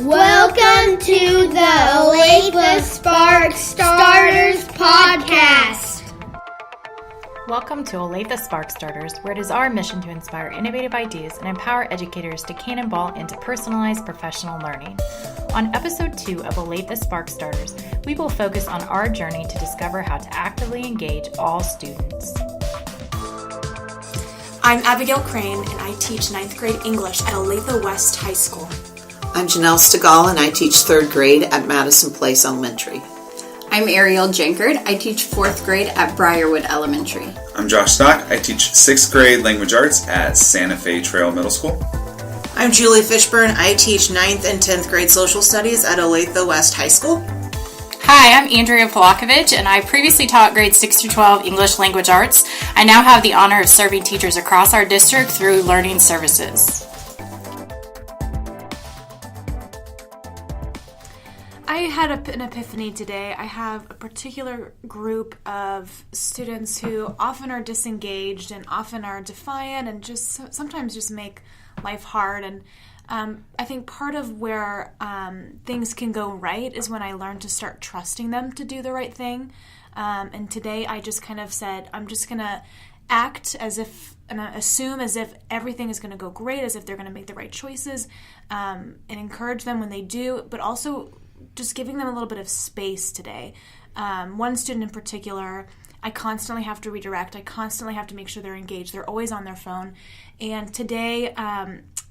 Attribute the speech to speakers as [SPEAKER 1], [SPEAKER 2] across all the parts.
[SPEAKER 1] Welcome to the Olathe Spark Starters podcast.
[SPEAKER 2] Welcome to Olathe Spark Starters, where it is our mission to inspire innovative ideas and empower educators to cannonball into personalized professional learning. On episode 2 of Olathe Spark Starters, we will focus on our journey to discover how to actively engage all students.
[SPEAKER 3] I'm Abigail Crane, and I teach 9th grade English at Olathe West High School.
[SPEAKER 4] I'm Janelle Stegall, and I teach 3rd grade at Madison Place Elementary.
[SPEAKER 5] I'm Ariel Jenkard. I teach 4th grade at Briarwood Elementary.
[SPEAKER 6] I'm Josh Stock. I teach 6th grade language arts at Santa Fe Trail Middle School.
[SPEAKER 7] I'm Julie Fishburne. I teach 9th and 10th grade social studies at Olathe West High School.
[SPEAKER 8] Hi, I'm Andrea Polakovich, and I previously taught grades 6 through 12 English language arts. I now have the honor of serving teachers across our district through Learning Services.
[SPEAKER 3] I had an epiphany today. I have a particular group of students who often are disengaged and often are defiant and just sometimes just make life hard. And I think part of where things can go right is when I learn to start trusting them to do the right thing. And today I just kind of said, I'm just going to act as if and assume as if everything is going to go great, as if they're going to make the right choices, and encourage them when they do, but also just giving them a little bit of space today. One student in particular, I constantly have to redirect. I constantly have to make sure they're engaged. They're always on their phone. And today,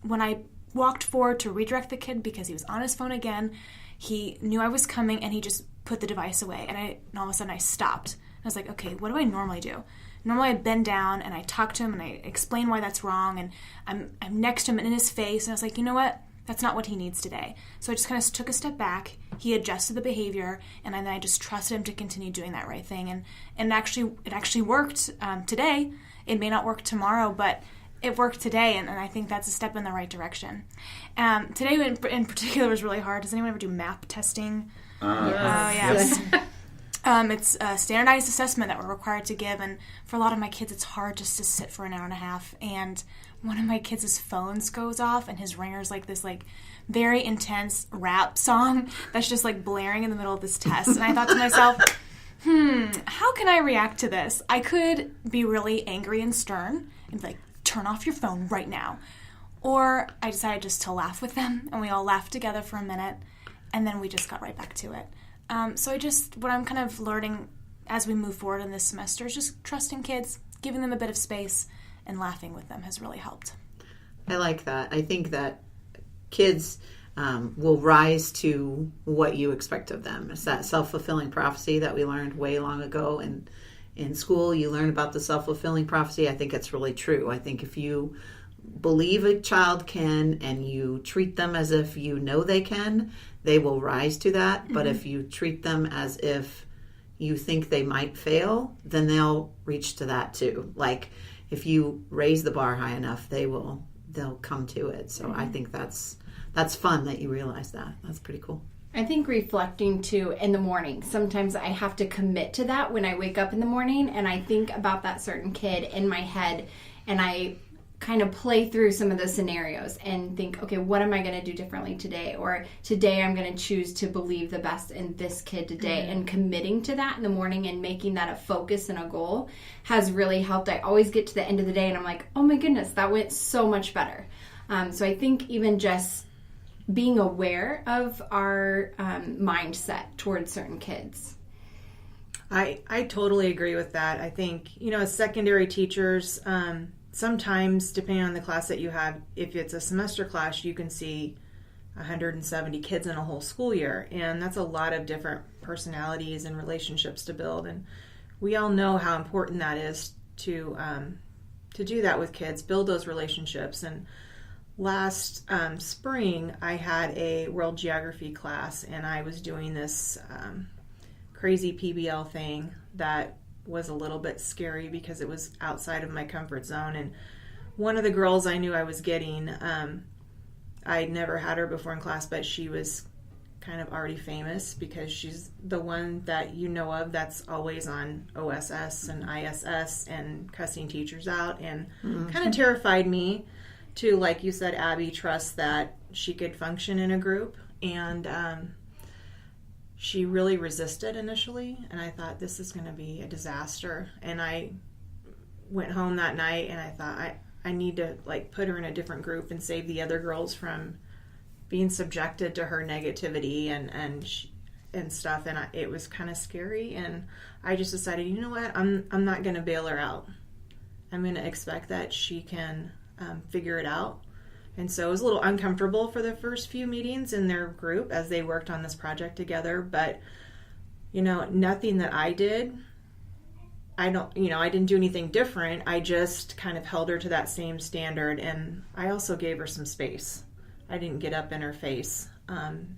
[SPEAKER 3] when I walked forward to redirect the kid because he was on his phone again, he knew I was coming and he just put the device away. And all of a sudden I stopped. I was like, okay, what do I normally do? Normally I bend down and I talk to him and I explain why that's wrong. And I'm next to him and in his face. And I was like, you know what? That's not what he needs today. So I just kind of took a step back. He adjusted the behavior, and then I just trusted him to continue doing that right thing. And it actually worked today. It may not work tomorrow, but it worked today, and I think that's a step in the right direction. Today in particular was really hard. Does anyone ever do MAP testing?
[SPEAKER 6] Yes.
[SPEAKER 3] It's a standardized assessment that we're required to give, and for a lot of my kids, it's hard just to sit for an hour and a half. And one of my kids' phones goes off, and his ringer's like this very intense rap song that's just blaring in the middle of this test. And I thought to myself, how can I react to this? I could be really angry and stern and be like, turn off your phone right now. Or I decided just to laugh with them, and we all laughed together for a minute, and then we just got right back to it. So what I'm kind of learning as we move forward in this semester is just trusting kids, giving them a bit of space, and laughing with them has really helped.
[SPEAKER 4] I like that. I think that kids will rise to what you expect of them. It's that self-fulfilling prophecy that we learned way long ago. And in school, you learn about the self-fulfilling prophecy. I think it's really true. I think if you believe a child can and you treat them as if you know they can, they will rise to that. Mm-hmm. But if you treat them as if you think they might fail, then they'll reach to that too. If you raise the bar high enough, they'll come to it. So I think that's fun that you realize that. That's pretty cool.
[SPEAKER 5] I think reflecting too in the morning. Sometimes I have to commit to that when I wake up in the morning and I think about that certain kid in my head and I kind of play through some of the scenarios and think, okay, what am I going to do differently today? Or today I'm going to choose to believe the best in this kid today. Mm-hmm. And committing to that in the morning and making that a focus and a goal has really helped. I always get to the end of the day and I'm like, oh my goodness, that went so much better. So I think even just being aware of our mindset towards certain kids.
[SPEAKER 7] I totally agree with that. I think, as secondary teachers, sometimes, depending on the class that you have, if it's a semester class, you can see 170 kids in a whole school year. And that's a lot of different personalities and relationships to build. And we all know how important that is to do that with kids, build those relationships. And last spring, I had a world geography class, and I was doing this crazy PBL thing that was a little bit scary because it was outside of my comfort zone. And one of the girls I knew I was getting, I'd never had her before in class, but she was kind of already famous because she's the one that you know of that's always on OSS and ISS and cussing teachers out, and kind of terrified me to, like you said, Abby, trust that she could function in a group. And she really resisted initially, and I thought, this is going to be a disaster. And I went home that night, and I thought, I need to like put her in a different group and save the other girls from being subjected to her negativity and stuff. And it was kind of scary, and I just decided, you know what, I'm not going to bail her out. I'm going to expect that she can figure it out. And so it was a little uncomfortable for the first few meetings in their group as they worked on this project together. But, nothing that I did, I didn't do anything different. I just kind of held her to that same standard. And I also gave her some space. I didn't get up in her face and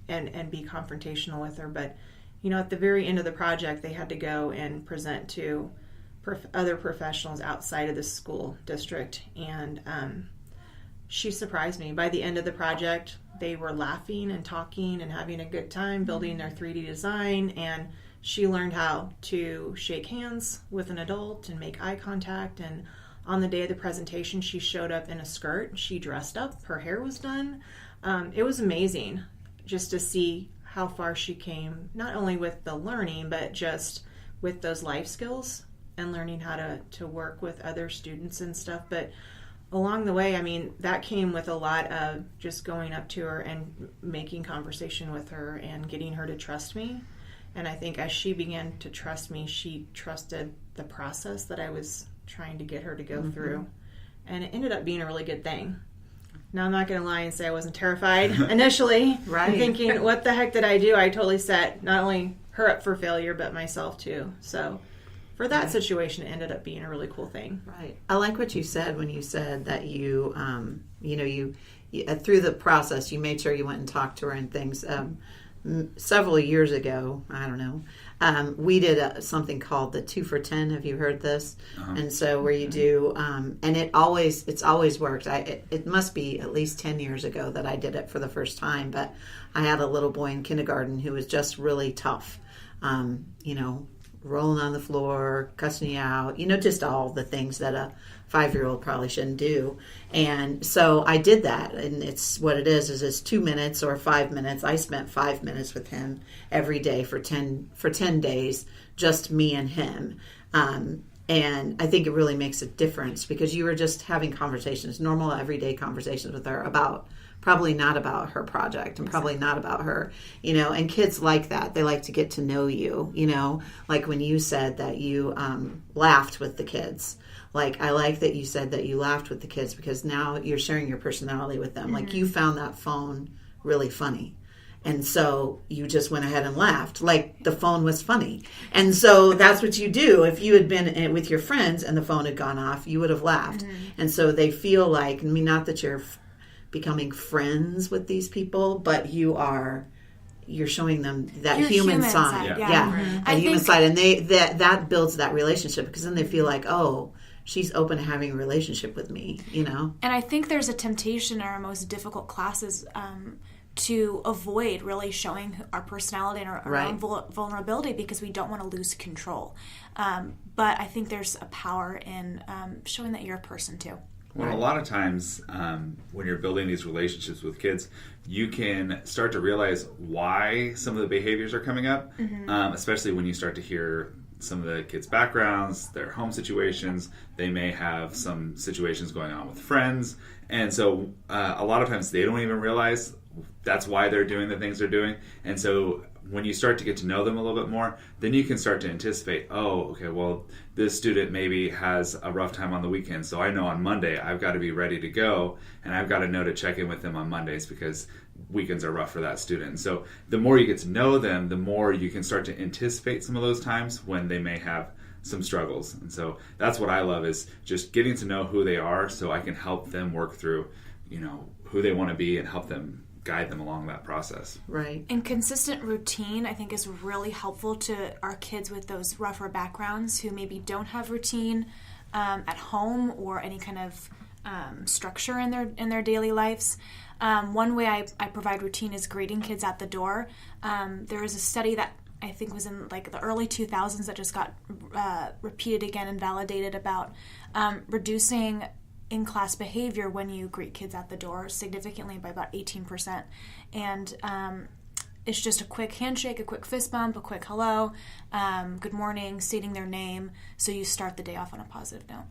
[SPEAKER 7] be confrontational with her. But, at the very end of the project, they had to go and present to other professionals outside of the school district. And she surprised me. By the end of the project, they were laughing and talking and having a good time building their 3D design, and she learned how to shake hands with an adult and make eye contact. And on the day of the presentation, she showed up in a skirt. She dressed up. Her hair was done. It was amazing just to see how far she came, not only with the learning, but just with those life skills and learning how to work with other students and stuff. But along the way, that came with a lot of just going up to her and making conversation with her and getting her to trust me. And I think as she began to trust me, she trusted the process that I was trying to get her to go through. And it ended up being a really good thing. Now, I'm not going to lie and say I wasn't terrified initially.
[SPEAKER 4] Right.
[SPEAKER 7] Thinking, what the heck did I do? I totally set not only her up for failure, but myself too. So for that situation, it ended up being a really cool thing.
[SPEAKER 4] Right. I like what you said when you said that you through the process, you made sure you went and talked to her and things. Several years ago, I don't know, we did something called the 2 for 10. Have you heard this? And so where you do, and it's always worked. It must be at least 10 years ago that I did it for the first time, but I had a little boy in kindergarten who was just really tough, rolling on the floor, cussing you out, just all the things that a 5-year-old probably shouldn't do. And so I did that, and it's what it is it's 2 minutes or 5 minutes. I spent 5 minutes with him every day for 10 days, just me and him. And I think it really makes a difference because you were just having conversations, normal everyday conversations with her about probably not about her project and probably not about her, and kids like that. They like to get to know you, like when you said that you laughed with the kids. Like, I like that you said that you laughed with the kids because now you're sharing your personality with them. Like, you found that phone really funny. And so you just went ahead and laughed. Like, the phone was funny. And so that's what you do. If you had been with your friends and the phone had gone off, you would have laughed. And so they feel like, not that you're becoming friends with these people, but you're showing them that human side. That human side. And that builds that relationship because then they feel like, oh, she's open to having a relationship with me, And
[SPEAKER 3] I think there's a temptation in our most difficult classes to avoid really showing our personality and our own vulnerability because we don't want to lose control. But I think there's a power in showing that you're a person too.
[SPEAKER 6] Well, a lot of times when you're building these relationships with kids, you can start to realize why some of the behaviors are coming up, especially when you start to hear some of the kids' backgrounds, their home situations. They may have some situations going on with friends. And so a lot of times they don't even realize that's why they're doing the things they're doing. And so when you start to get to know them a little bit more, then you can start to anticipate, oh, okay, well, this student maybe has a rough time on the weekend, so I know on Monday I've got to be ready to go, and I've got to know to check in with them on Mondays because weekends are rough for that student. So the more you get to know them, the more you can start to anticipate some of those times when they may have some struggles. And so that's what I love, is just getting to know who they are so I can help them work through, who they want to be and help them guide them along that process.
[SPEAKER 4] Right.
[SPEAKER 3] And consistent routine, I think, is really helpful to our kids with those rougher backgrounds who maybe don't have routine at home or any kind of structure in their daily lives. One way I provide routine is greeting kids at the door. There is a study that I think was in the early 2000s that just got repeated again and validated about reducing in-class behavior when you greet kids at the door significantly by about 18%. And it's just a quick handshake, a quick fist bump, a quick hello, good morning, stating their name, so you start the day off on a positive note.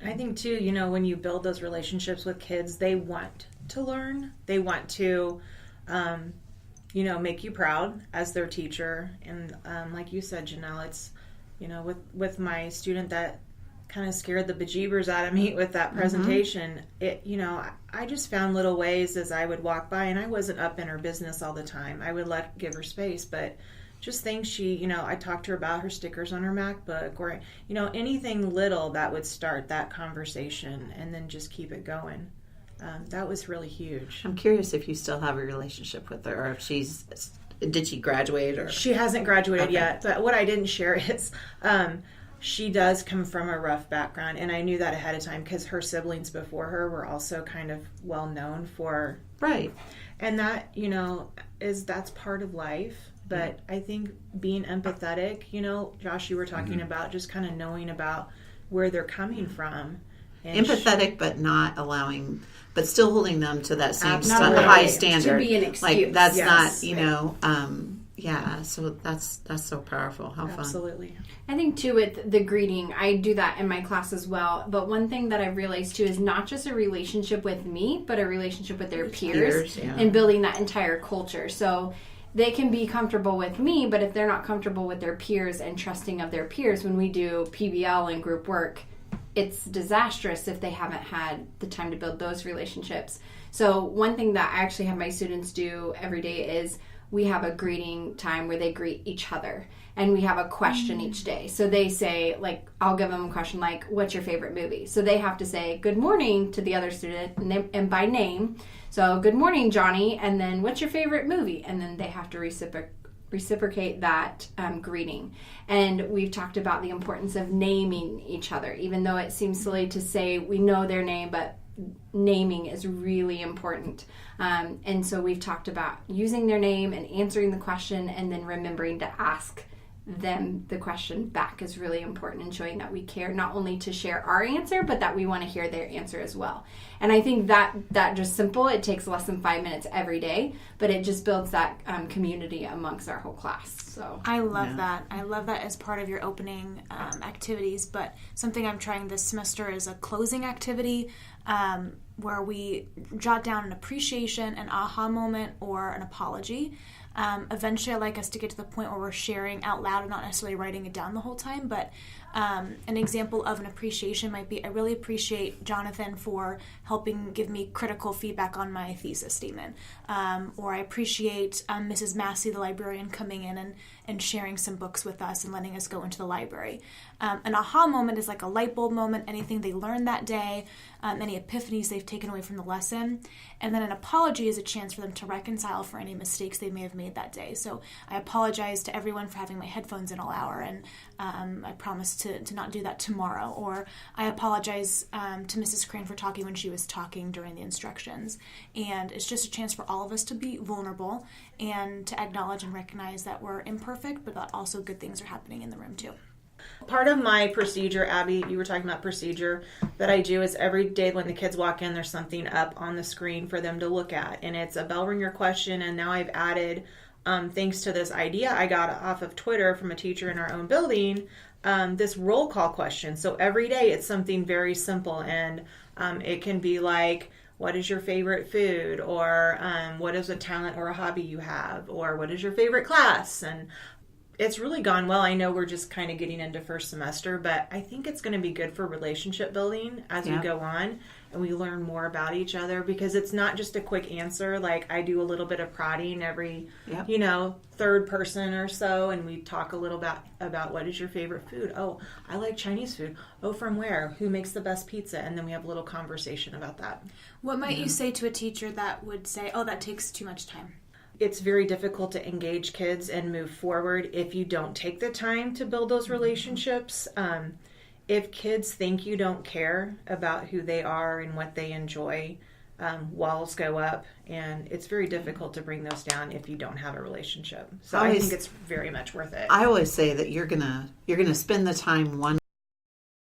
[SPEAKER 7] I think too, when you build those relationships with kids, they want to learn. They want to, make you proud as their teacher. And like you said, Janelle, it's, with my student that kind of scared the bejeebers out of me with that presentation, I just found little ways as I would walk by, and I wasn't up in her business all the time. I would give her space, but just things I talked to her about her stickers on her MacBook, or, anything little that would start that conversation and then just keep it going. That was really huge.
[SPEAKER 4] I'm curious if you still have a relationship with her, or if did she graduate? Or
[SPEAKER 7] she hasn't graduated yet, but what I didn't share is she does come from a rough background, and I knew that ahead of time because her siblings before her were also kind of well known for and that that's part of life. But I think being empathetic, Josh, you were talking about just kind of knowing about where they're coming from. And
[SPEAKER 4] empathetic, but not allowing, but still holding them to that same high standard.
[SPEAKER 5] To be an excuse.
[SPEAKER 4] Like that's not, so that's so powerful. How fun.
[SPEAKER 7] Absolutely.
[SPEAKER 5] I think too with the greeting, I do that in my class as well. But one thing that I've realized too is not just a relationship with me, but a relationship with their peers and building that entire culture. So they can be comfortable with me, but if they're not comfortable with their peers and trusting of their peers, when we do PBL and group work, it's disastrous if they haven't had the time to build those relationships. So one thing that I actually have my students do every day is we have a greeting time where they greet each other, and we have a question each day. So they say, like, I'll give them a question like, what's your favorite movie? So they have to say good morning to the other student and by name. So good morning, Johnny, and then what's your favorite movie? And then they have to reciprocate that greeting. And we've talked about the importance of naming each other, even though it seems silly to say we know their name, but naming is really important. And so we've talked about using their name and answering the question, and then remembering to ask them the question back is really important, and showing that we care not only to share our answer, but that we want to hear their answer as well. And I think that just simple, it takes less than 5 minutes every day, but it just builds that community amongst our whole class. So
[SPEAKER 3] I love that. I love that as part of your opening activities, but something I'm trying this semester is a closing activity where we jot down an appreciation, an aha moment, or an apology. Eventually, I'd like us to get to the point where we're sharing out loud and not necessarily writing it down the whole time, but an example of an appreciation might be, I really appreciate Jonathan for helping give me critical feedback on my thesis statement. Or I appreciate Mrs. Massey, the librarian, coming in and sharing some books with us and letting us go into the library. An aha moment is like a light bulb moment, anything they learned that day, any epiphanies they've taken away from the lesson. And then an apology is a chance for them to reconcile for any mistakes they may have made that day. So I apologize to everyone for having my headphones in all hour, and I promise to not do that tomorrow. Or I apologize to Mrs. Crane for talking when she was talking during the instructions. And it's just a chance for all of us to be vulnerable and to acknowledge and recognize that we're imperfect, but that also good things are happening in the room too.
[SPEAKER 7] Part of my procedure, Abby, you were talking about procedure, that I do is every day when the kids walk in, there's something up on the screen for them to look at. And it's a bell ringer question, and now I've added, thanks to this idea I got off of Twitter from a teacher in our own building, this roll call question. So every day it's something very simple, and it can be like, what is your favorite food? Or what is a talent or a hobby you have? Or what is your favorite class? And it's really gone well. I know we're just kind of getting into first semester, but I think it's going to be good for relationship building as we go on and we learn more about each other, because it's not just a quick answer. Like, I do a little bit of prodding every, third person or so, and we talk a little about what is your favorite food? Oh, I like Chinese food. Oh, from where? Who makes the best pizza? And then we have a little conversation about that.
[SPEAKER 3] What might you say to a teacher that would say, oh, that takes too much time?
[SPEAKER 7] It's very difficult to engage kids and move forward if you don't take the time to build those relationships. If kids think you don't care about who they are and what they enjoy, walls go up, and it's very difficult to bring those down if you don't have a relationship. So I think it's very much worth it.
[SPEAKER 4] I always say that you're gonna spend the time one